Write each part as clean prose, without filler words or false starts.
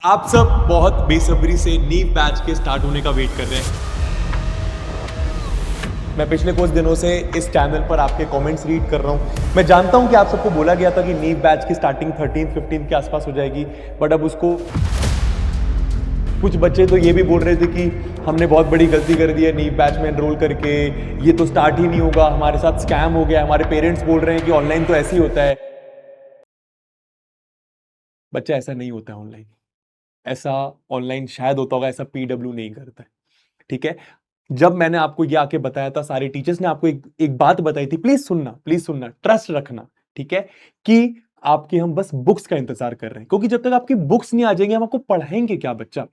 आप सब बहुत बेसब्री से नीव बैच के स्टार्ट होने का वेट कर रहे हैं। मैं पिछले कुछ दिनों से इस चैनल पर आपके कमेंट्स रीड कर रहा हूं। मैं जानता हूं कि आप सबको बोला गया था कि नीव बैच की स्टार्टिंग 13-15 के आसपास हो जाएगी, बट अब उसको कुछ बच्चे तो ये भी बोल रहे थे कि हमने बहुत बड़ी गलती कर दी है नीव बैच में एनरोल करके, ये तो स्टार्ट ही नहीं होगा, हमारे साथ स्कैम हो गया। हमारे पेरेंट्स बोल रहे हैं कि ऑनलाइन तो ऐसे ही होता है। बच्चा, ऐसा नहीं होता है ऑनलाइन। ऐसा ऑनलाइन शायद होता होगा, ऐसा पीडब्ल्यू नहीं करता है। ठीक है। जब मैंने आपको ये आके बताया था, सारे टीचर्स ने आपको एक बात बताई थी, प्लीज सुनना, ट्रस्ट रखना। ठीक है, कि आपके हम बस बुक्स का इंतजार कर रहे हैं, क्योंकि जब तक आपकी बुक्स नहीं आ जाएंगे हम आपको पढ़ाएंगे क्या बच्चा।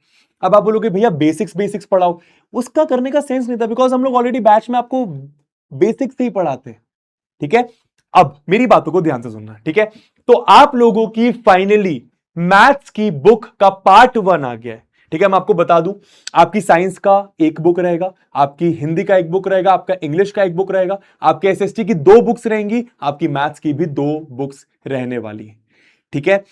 अब आप बोलोगे भैया बेसिक्स बेसिक्स पढ़ाओ, उसका करने का सेंस नहीं था, बिकॉज हम लोग ऑलरेडी बैच में आपको बेसिक्स से ही पढ़ाते हैं। ठीक है। अब मेरी बातों को ध्यान से सुनना। ठीक है, तो आप लोगों की फाइनली मैथ्स की बुक का पार्ट 1 आ गया है। ठीक है, मैं आपको बता दूं, आपकी साइंस का एक बुक रहेगा, आपकी हिंदी का एक बुक रहेगा, आपका इंग्लिश का एक बुक रहेगा, आपके एसएसटी की 2 बुक्स रहेंगी, आपकी मैथ्स की भी 2 बुक्स रहने वाली है। ठीक है,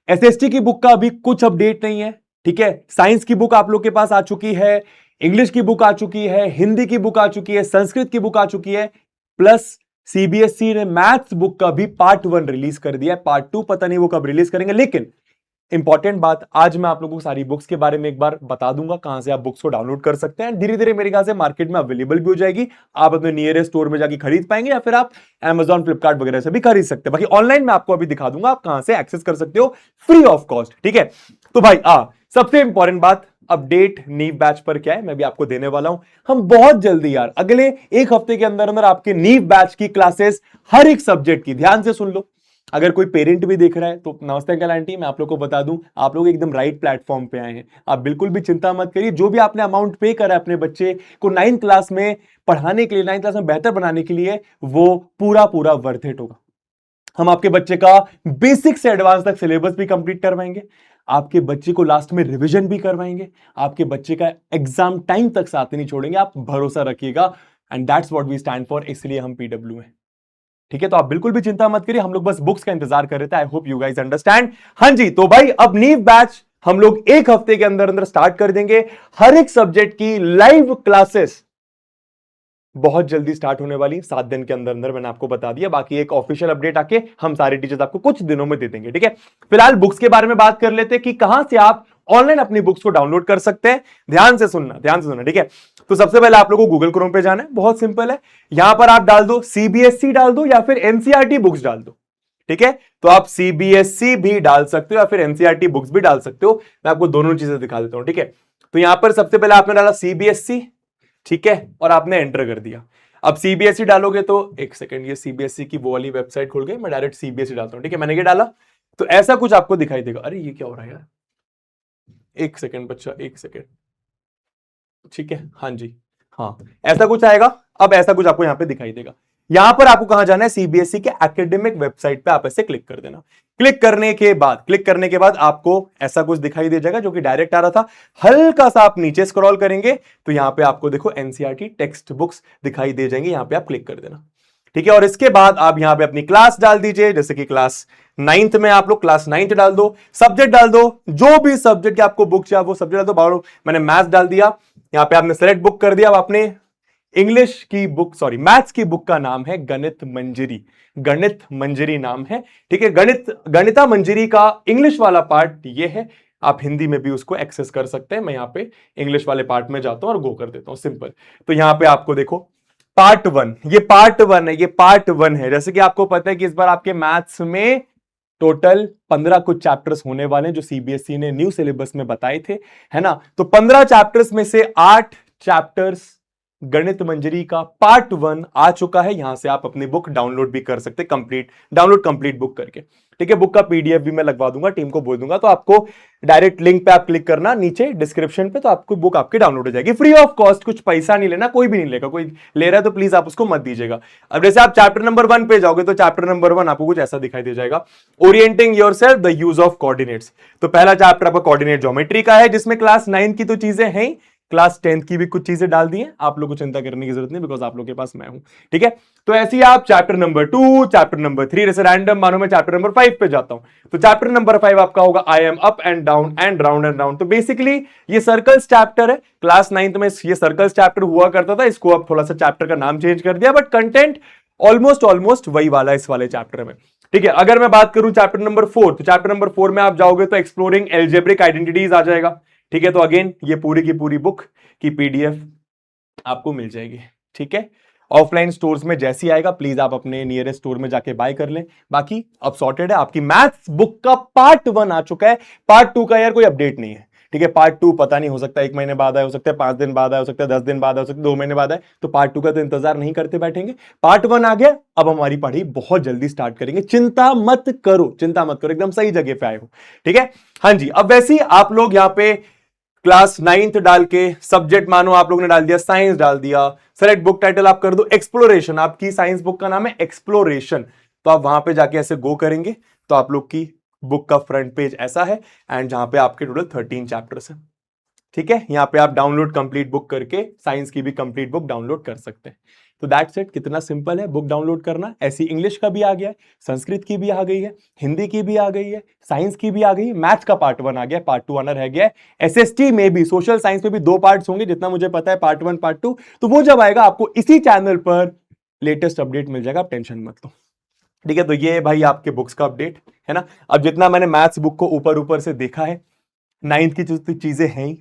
एसएसटी की बुक का अभी कुछ अपडेट नहीं है। ठीक है, साइंस की बुक आप लोग के पास आ चुकी है, इंग्लिश की बुक आ चुकी है, हिंदी की बुक आ चुकी है, संस्कृत की बुक आ चुकी है, प्लस सीबीएसई ने मैथ्स बुक का भी पार्ट 1 रिलीज कर दिया है। पार्ट 2 पता नहीं वो कब रिलीज करेंगे, लेकिन इंपॉर्टेंट बात, आज मैं आप लोगों को सारी बुक्स के बारे में एक बार बता दूंगा, कहां से आप बुक्स को डाउनलोड कर सकते हैं। धीरे धीरे मेरे ख्याल से मार्केट में अवेलेबल भी हो जाएगी, आप अपने नियरेस्ट स्टोर में जाके खरीद पाएंगे, या फिर आप Amazon फ्लिपकार्ट वगैरह से भी खरीद सकते हैं। बाकी ऑनलाइन में आपको अभी दिखा दूंगा आप कहां से एक्सेस कर सकते हो फ्री ऑफ कॉस्ट। ठीक है, तो भाई सबसे इंपॉर्टेंट बात, अपडेट नीव बैच पर क्या है मैं भी आपको देने वाला हूं। हम बहुत जल्दी यार अगले एक हफ्ते के अंदर अंदर आपके नीव बैच की क्लासेस हर एक सब्जेक्ट की, ध्यान से सुन लो। अगर कोई पेरेंट भी देख रहा है तो नमस्ते अंकल आंटी, मैं आप लोग को बता दूं, आप लोग एकदम राइट प्लेटफॉर्म पे आए हैं। आप बिल्कुल भी चिंता मत करिए, जो भी आपने अमाउंट पे करा है अपने बच्चे को 9th क्लास में पढ़ाने के लिए, 9th क्लास में बेहतर बनाने के लिए, वो पूरा पूरा वर्थ इट होगा। हम आपके बच्चे का बेसिक से एडवांस तक सिलेबस भी कंप्लीट करवाएंगे, आपके बच्चे को लास्ट में रिवीजन भी करवाएंगे, आपके बच्चे का एग्जाम टाइम तक साथ नहीं छोड़ेंगे, आप भरोसा रखिएगा। And that's what we stand for, इसलिए हम पीडब्ल्यू हैं। ठीक है, तो आप बिल्कुल भी चिंता मत करिए, हम लोग बस बुक्स का इंतजार कर रहे थे। I hope you guys understand. हाँ जी, तो भाई अब नीव बैच हम लोग एक हफ्ते के अंदर अंदर स्टार्ट कर देंगे। हर एक सब्जेक्ट की लाइव क्लासेस बहुत जल्दी स्टार्ट होने वाली, 7 दिन के अंदर अंदर, मैंने आपको बता दिया। बाकी एक ऑफिशियल अपडेट आके हम सारे टीचर्स आपको कुछ दिनों में दे देंगे। ठीक है, फिलहाल बुक्स के बारे में बात कर लेते हैं कि कहां से आप ऑनलाइन अपनी बुक्स को डाउनलोड कर सकते हैं। ध्यान से सुनना, ध्यान से सुनना। ठीक है, तो सबसे पहले आप लोगों को गूगल क्रोम पे जाना है, बहुत सिंपल है। यहां पर आप डाल दो सीबीएसई डाल दो या फिर एनसीईआरटी बुक्स डाल दो। ठीक है, तो आप सीबीएसई भी डाल सकते हो या फिर एनसीईआरटी बुक्स भी डाल सकते हो, मैं आपको दोनों चीजें दिखा देता हूं। ठीक है, तो यहां पर सबसे पहले आपने डाला सीबीएसई, ठीक है, और आपने एंटर कर दिया। अब सीबीएसई डालोगे तो एक सेकंड, ये सीबीएसई की वो वाली वेबसाइट खुल गई, मैं डायरेक्ट सीबीएसई डालता हूं। ठीक है, मैंने ये डाला तो ऐसा कुछ आपको दिखाई देगा। अरे ये क्या हो रहा है यार, एक सेकंड बच्चा, एक सेकंड। ठीक है, हाँ जी, हाँ, ऐसा कुछ आएगा। अब ऐसा कुछ आपको यहां पे दिखाई देगा। यहां पर आपको कहां जाना है, सीबीएसई के एकेडमिक वेबसाइट पे आप ऐसे क्लिक कर देना। क्लिक करने के बाद आपको ऐसा कुछ दिखाई दे जाएगा जो कि डायरेक्ट आ रहा था। हल्का सा आप नीचे स्क्रॉल करेंगे तो यहां पे आपको देखो एनसीईआरटी टेक्स्ट बुक्स दिखाई दे जाएंगे, यहां पे आप क्लिक कर देना। ठीक है, और इसके बाद आप यहां पे अपनी क्लास डाल दीजिए, जैसे कि क्लास 9th में आप लोग क्लास 9th डाल दो, सब्जेक्ट डाल दो, जो भी सब्जेक्ट के आपको बुक चाहिए वो सब्जेक्ट डाल दो। मैंने मैथ्स डाल दिया, यहां पे आपने सेलेक्ट बुक कर दिया। अब आपने इंग्लिश की बुक, सॉरी मैथ्स की बुक का नाम है गणित मंजरी, गणित मंजरी नाम है। ठीक है, गणिता मंजरी का इंग्लिश वाला पार्ट ये है, आप हिंदी में भी उसको एक्सेस कर सकते हैं। मैं यहां पे इंग्लिश वाले पार्ट में जाता हूं और गो कर देता हूं, सिंपल। तो यहां पे आपको देखो पार्ट 1, ये पार्ट 1 है, ये पार्ट 1 है। जैसे कि आपको पता है कि इस बार आपके मैथ्स में टोटल 15 कुछ चैप्टर्स होने वाले हैं जो सीबीएसई ने न्यू सिलेबस में बताए थे, है ना। तो 15 चैप्टर्स में से 8 चैप्टर्स गणित मंजरी का पार्ट 1 आ चुका है। यहां से आप अपनी बुक डाउनलोड भी कर सकते, डाउनलोड कंप्लीट बुक करके। ठीक है, बुक का पीडीएफ भी मैं लगवा दूंगा, टीम को बोल दूंगा, तो आपको डायरेक्ट लिंक पे आप क्लिक करना नीचे डिस्क्रिप्शन पे, तो आपको बुक आपकी डाउनलोड हो जाएगी फ्री ऑफ कॉस्ट। कुछ पैसा नहीं लेना, कोई भी नहीं लेगा, कोई ले रहा है तो प्लीज आप उसको मत दीजिएगा। अब जैसे आप चैप्टर नंबर 1 पे जाओगे तो चैप्टर नंबर 1 आपको कुछ ऐसा दिखाई दे जाएगा, orienting yourself the use of coordinates. तो पहला चैप्टर आपका कोऑर्डिनेट ज्योमेट्री का है, जिसमें क्लास 9 की तो चीजें हैं, क्लास 10th की भी कुछ चीजें डाल दी हैं, आप लोग को चिंता करने की जरूरत नहीं, बिकॉज आप लोग के पास मैं हूं। ठीक है, तो ऐसे ही आप चैप्टर नंबर 2, चैप्टर नंबर 3, जैसे रैंडम मानो मैं चैप्टर नंबर 5 पे जाता हूं, तो चैप्टर नंबर 5 आपका होगा I am up and down and round and round. तो बेसिकली ये सर्कल्स चैप्टर है, क्लास 9th में ये सर्कल्स चैप्टर हुआ करता था, इसको अब थोड़ा सा चैप्टर का नाम चेंज कर दिया, बट कंटेंट ऑलमोस्ट वही वाला इस वाले चैप्टर में। ठीक है, अगर मैं बात करूं चैप्टर नंबर 4, तो चैप्टर नंबर 4 में आप जाओगे तो एक्सप्लोरिंग एल्जेब्रिक आइडेंटिटीज आ जाएगा। ठीक है, तो अगेन ये पूरी की पूरी बुक की पीडीएफ आपको मिल जाएगी। ठीक है, ऑफलाइन स्टोर्स में जैसी आएगा प्लीज आप अपने नियरेस्ट स्टोर में जाके बाय कर लें। बाकी अब सॉर्टेड है, आपकी मैथ्स बुक का पार्ट 1 आ चुका है, पार्ट 2 का यार कोई अपडेट नहीं है। ठीक है, पार्ट 2 पता नहीं, हो सकता है 1 महीने बाद आए, हो सकता है 5 दिन बाद आए, हो सकता है 10 दिन बाद आए, हो सकता है 2 महीने बाद आए, तो पार्ट 2 का तो इंतजार नहीं करते बैठेंगे। पार्ट 1 आ गया, अब हमारी पढ़ाई बहुत जल्दी स्टार्ट करेंगे, चिंता मत करो, चिंता मत करो, एकदम सही जगह पे आए हो। ठीक है, हाँ जी, अब वैसे ही आप लोग यहाँ पे क्लास 9th डाल के सब्जेक्ट मानो आप लोगों ने डाल दिया साइंस, डाल दिया, सेलेक्ट बुक टाइटल आप कर दो एक्सप्लोरेशन, आपकी साइंस बुक का नाम है एक्सप्लोरेशन, तो आप वहां पे जाके ऐसे गो करेंगे तो आप लोग की बुक का फ्रंट पेज ऐसा है, एंड जहां पे आपके टोटल 13 चैप्टर्स हैं। ठीक है, यहां पे आप डाउनलोड कंप्लीट बुक करके साइंस की भी कंप्लीट बुक डाउनलोड कर सकते हैं। तो दैट्स इट, कितना सिंपल है बुक डाउनलोड करना। ऐसी इंग्लिश का भी आ गया है, संस्कृत की भी आ गई है, हिंदी की भी आ गई है, साइंस की भी आ गई है, मैथ्स का पार्ट 1 आ गया, पार्ट 2 आना रह गया है। एसएसटी में भी, सोशल साइंस में भी 2 पार्ट्स होंगे जितना मुझे पता है, पार्ट 1 पार्ट 2, तो वो जब आएगा आपको इसी चैनल पर लेटेस्ट अपडेट मिल जाएगा, आप टेंशन मत लो। ठीक है, तो ये भाई आपके बुक्स का अपडेट है ना। अब जितना मैंने मैथ्स बुक को ऊपर ऊपर से देखा है, 9th की जो चीजें हैं,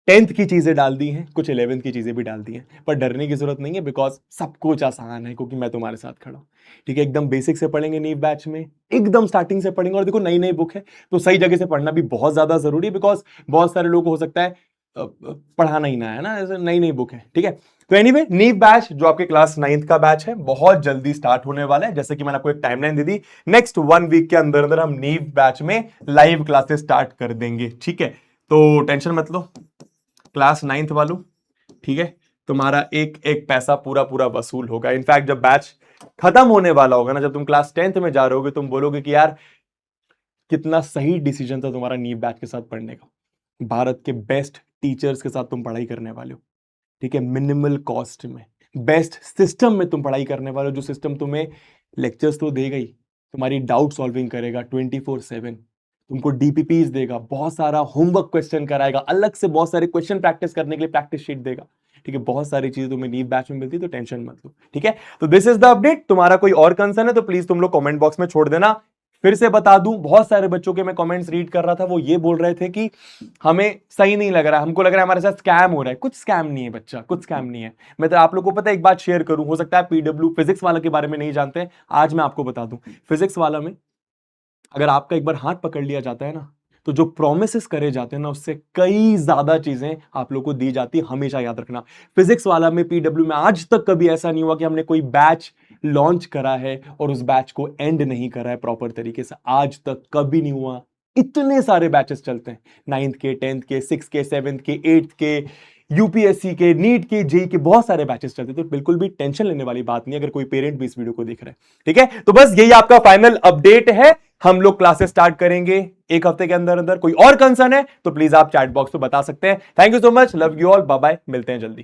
10th की चीजें डाल दी हैं, कुछ 11th की चीजें भी डाल दी हैं, पर डरने की जरूरत नहीं है, बिकॉज सब कुछ आसान है, क्योंकि मैं तुम्हारे साथ खड़ा हूं। ठीक है, एकदम बेसिक से पढ़ेंगे नीव बैच में, एकदम स्टार्टिंग से पढ़ेंगे, और देखो नई नई बुक है तो सही जगह से पढ़ना भी बहुत ज्यादा जरूरी है, बिकॉज बहुत सारे लोग हो सकता है पढ़ाना ही ना है ना, ऐसे नई नई बुक है। ठीक है, तो एनीवे नीव बैच जो आपके क्लास 9th का बैच है बहुत जल्दी स्टार्ट होने वाला है, जैसे कि मैंने आपको एक टाइमलाइन दे दी, नेक्स्ट 1 वीक के अंदर अंदर हम नीव बैच में लाइव क्लासेस स्टार्ट कर देंगे। ठीक है, तो टेंशन मत लो क्लास 9th वालों। ठीक है, तुम्हारा एक एक पैसा पूरा पूरा वसूल होगा। इनफैक्ट जब बैच खत्म होने वाला होगा ना, जब तुम क्लास 10th में जा रहे होगे, तुम बोलोगे कि यार कितना सही डिसीजन था तुम्हारा नीव बैच के साथ पढ़ने का, भारत के बेस्ट टीचर्स के साथ तुम पढ़ाई करने वाले हो। ठीक है, मिनिमल कॉस्ट में, बेस्ट सिस्टम में तुम पढ़ाई करने वाले हो, जो सिस्टम तुम्हें लेक्चर्स तो देगा ही, तुम्हारी डाउट सॉल्विंग करेगा 24/7, तुमको डीपीपीज देगा, बहुत सारा होमवर्क क्वेश्चन कराएगा, अलग से बहुत सारे क्वेश्चन प्रैक्टिस करने के लिए प्रैक्टिस शीट देगा। ठीक है, बहुत सारी चीजें तुम्हें नीव बैच में मिलती है, तो टेंशन मत लो। ठीक है, तो दिस इज द अपडेट। तुम्हारा कोई और कंसर्न है तो प्लीज तुम लोग कमेंट बॉक्स में छोड़ देना। फिर से बता दूं, बहुत सारे बच्चों के मैं कमेंट्स रीड कर रहा था, वो ये बोल रहे थे कि हमें सही नहीं लग रहा, हमको लग रहा है हमारे साथ स्कैम हो रहा है। कुछ स्कैम नहीं है बच्चा, कुछ स्कैम नहीं है। मैं तो आप लोगों को पता है, एक बात शेयर करूं, हो सकता है पीडब्ल्यू फिजिक्स वाला के बारे में नहीं जानते हैं, आज मैं आपको बता दूं। फिजिक्स वाला में अगर आपका एक बार हाथ पकड़ लिया जाता है ना, तो जो प्रोमिस करे जाते हैं ना, उससे कई ज्यादा चीजें आप लोग को दी जाती है, हमेशा याद रखना। फिजिक्स वाला में, पीडब्ल्यू में आज तक कभी ऐसा नहीं हुआ कि हमने कोई बैच लॉन्च करा है और उस बैच को एंड नहीं करा है प्रॉपर तरीके से, आज तक कभी नहीं हुआ। इतने सारे बैचेस चलते हैं, 9th के, 10th के, 6th के, 7th के, 8th के, यूपीएससी के, नीट के, जेई के, बहुत सारे बैचेस चलते हैं, तो बिल्कुल भी टेंशन लेने वाली बात नहीं है अगर कोई पेरेंट भी इस वीडियो को देख रहा है। ठीक है, तो बस यही आपका फाइनल अपडेट है, हम लोग क्लासेस स्टार्ट करेंगे 1 हफ्ते के अंदर अंदर। कोई और कंसर्न है तो प्लीज आप चैट बॉक्स में बता सकते हैं। Thank you so much, love you all, bye bye, मिलते हैं जल्दी।